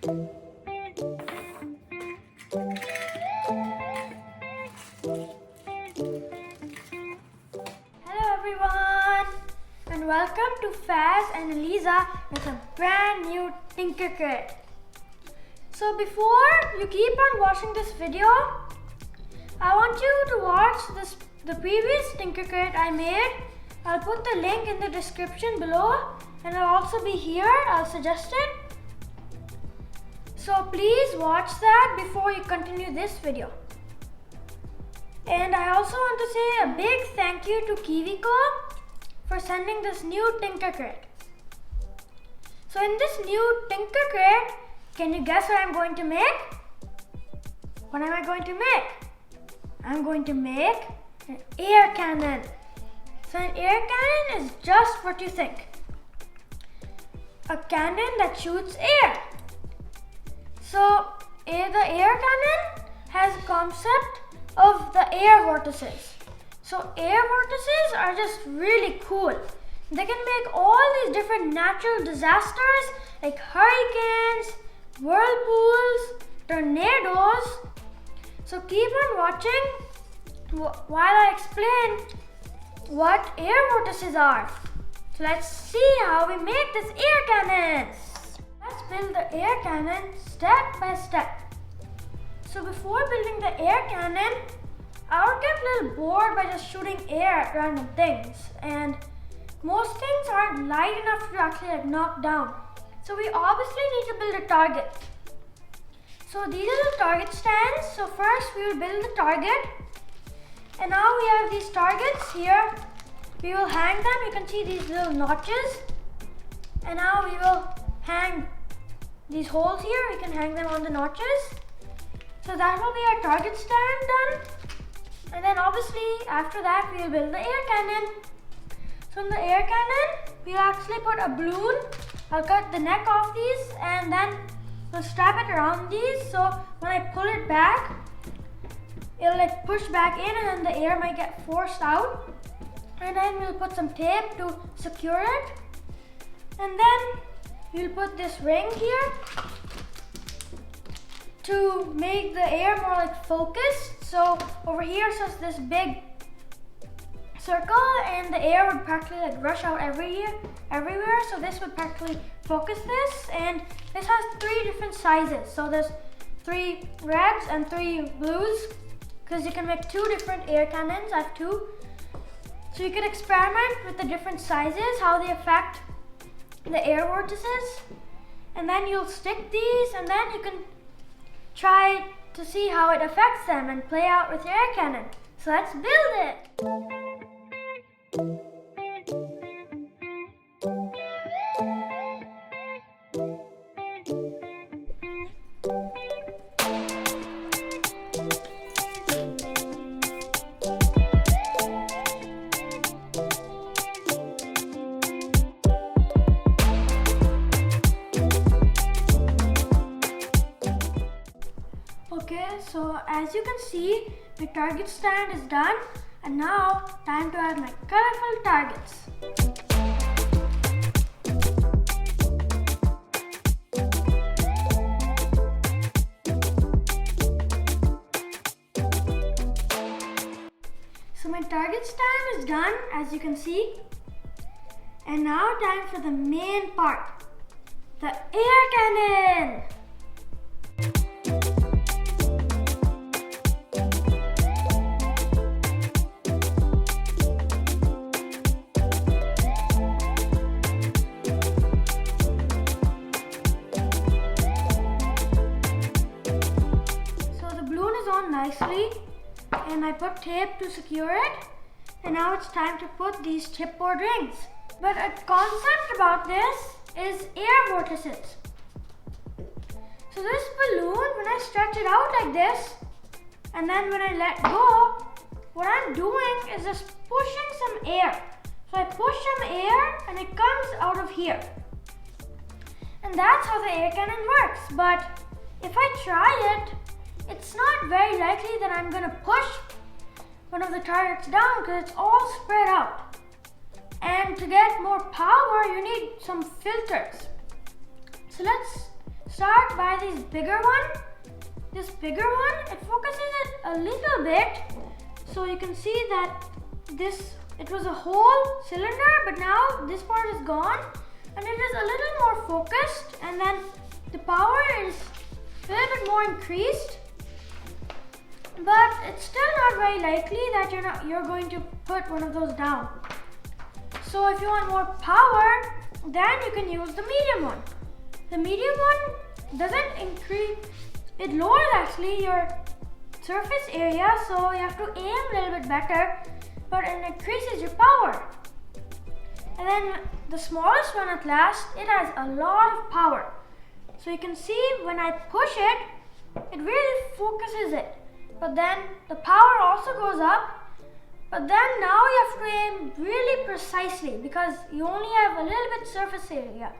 Hello everyone, and welcome to Faz and Eliza with a brand new Tinker Kit. So before you keep on watching this video, I want you to watch the previous Tinker Kit I made. I'll put the link in the description below, and it'll also be here. I'll suggest it. So please watch that before you continue this video. And I also want to say a big thank you to Kiwi Co for sending this new Tinker Kit. So in this new Tinker Kit, can you guess what I'm going to make? What am I going to make? I'm going to make an air cannon. So an air cannon is just what you think. A cannon that shoots air. So the air cannon has a concept of the air vortices. So air vortices are just really cool. They can make all these different natural disasters like hurricanes, whirlpools, tornadoes. So keep on watching while I explain what air vortices are. So let's see how we make this air cannon. Let's build the air cannon step by step. So before building the air cannon, I would get a little bored by just shooting air at random things, and most things aren't light enough to actually knock down. So we obviously need to build a target. So these are the target stands. So first we will build the target, and now we have these targets here. We will hang them. You can see these little notches, and now we will hang these holes here. We can hang them on the notches. So that will be our target stand done. And then obviously after that we will build the air cannon. So in the air cannon, we'll actually put a balloon. I'll cut the neck off these, and then we'll strap it around these. So when I pull it back, it'll like push back in, and then the air might get forced out. And then we'll put some tape to secure it. And then we'll put this ring here to make the air more like focused. So over here is just this big circle, and the air would practically like rush out everywhere. So this would practically focus this, and this has 3 different sizes. So there's 3 reds and 3 blues, because you can make 2 different air cannons. I have 2. So you can experiment with the different sizes, how they affect the air vortices, and then you'll stick these, and then you can try to see how it affects them and play out with your air cannon. So let's build it! Okay, so as you can see, my target stand is done, and now time to add my colorful targets. So my target stand is done, as you can see, and now time for the main part, the air cannon. Nicely, and I put tape to secure it, and now it's time to put these chipboard rings. But a concept about this is air vortices. So this balloon, when I stretch it out like this, and then when I let go, what I'm doing is just pushing some air. So I push some air and it comes out of here. And that's how the air cannon works. But if I try it, it's not very likely that I'm going to push one of the targets down because it's all spread out. And to get more power, you need some filters. So let's start by this bigger one. This bigger one, it focuses it a little bit. So you can see that it was a whole cylinder, but now this part is gone and it is a little more focused, and then the power is a little bit more increased. But it's still not very likely that you're going to put one of those down. So if you want more power, then you can use the medium one. The medium one doesn't increase, it lowers actually your surface area, so you have to aim a little bit better, but it increases your power. And then the smallest one at last, it has a lot of power. So you can see when I push it, it really focuses it. But then the power also goes up. But then now you have to aim really precisely because you only have a little bit surface area.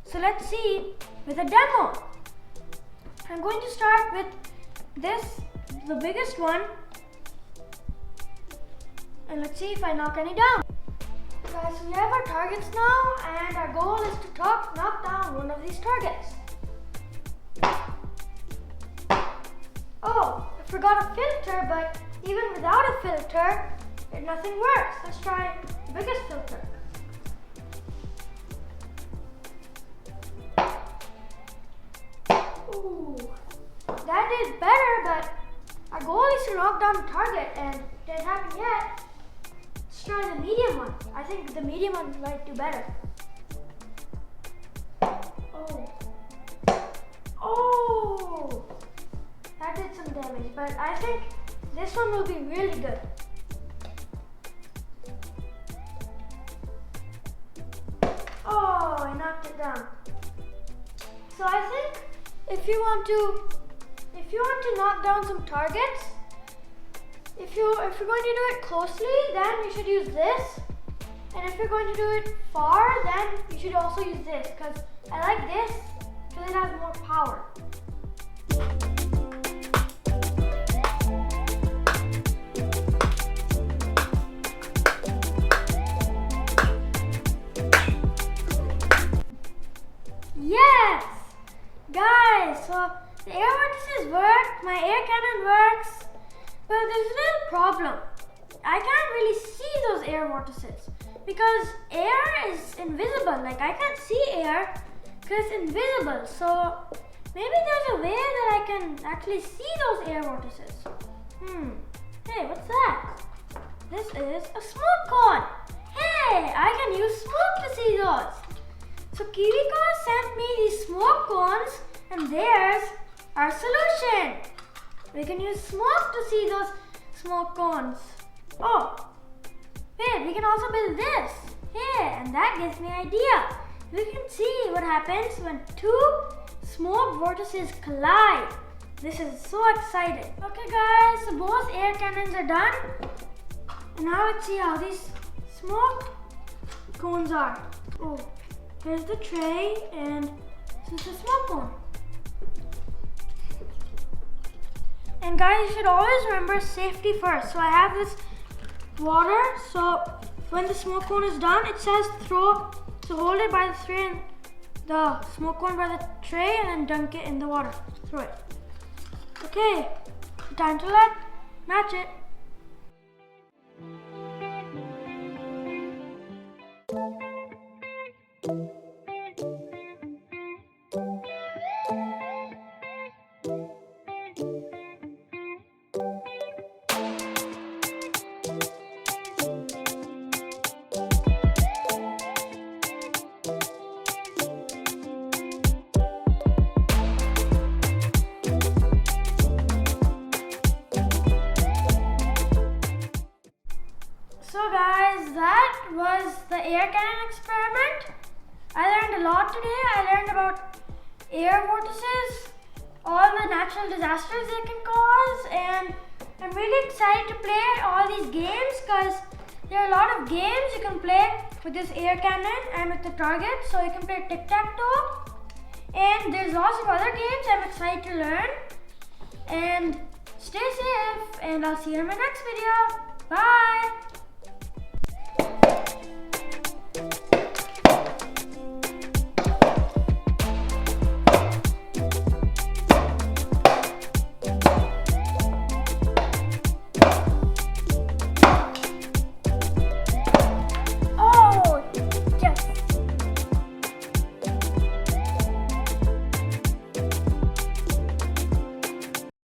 So let's see with a demo. I'm going to start with this, the biggest one. And let's see if I knock any down. Guys, we have our targets now, and our goal is to knock down one of these targets. Oh, I forgot a filter, but even without a filter, nothing works. Let's try the biggest filter. Ooh, that did better, but our goal is to knock down the target, and it didn't happen yet. Let's try the medium one. I think the medium one might do better. Oh, that did some damage, but I think this one will be really good. Oh, I knocked it down. So I think if you want to knock down some targets, if you're going to do it closely, then you should use this. And if you're going to do it far, then you should also use this, because I like this because it has more power. Yes! Guys, so the air vortices work, my air cannon works, but there's a little problem. I can't really see those air vortices because air is invisible. Like, I can't see air because it's invisible. So maybe there's a way that I can actually see those air vortices. Hey, what's that? This is a smoke cone. Hey, I can use smoke to see those. So Kiwi Co sent me these smoke cones, and there's our solution. We can use smoke to see those smoke cones. Oh, wait, we can also build this. Yeah, and that gives me an idea. We can see what happens when two smoke vortices collide. This is so exciting. Okay guys, so both air cannons are done. And now let's see how these smoke cones are. Oh, here's the tray, and this is the smoke cone. And guys, you should always remember safety first. So I have this water, so when the smoke cone is done, it says throw, so hold it by the tray, and the smoke cone by the tray, and then dunk it in the water. Throw it. Okay, time to match it. So guys, that was the air cannon experiment. I learned a lot today. I learned about air vortices, all the natural disasters they can cause, and I'm really excited to play all these games because there are a lot of games you can play with this air cannon and with the target. So you can play tic-tac-toe, and there's lots of other games I'm excited to learn. And stay safe, and I'll see you in my next video. Bye!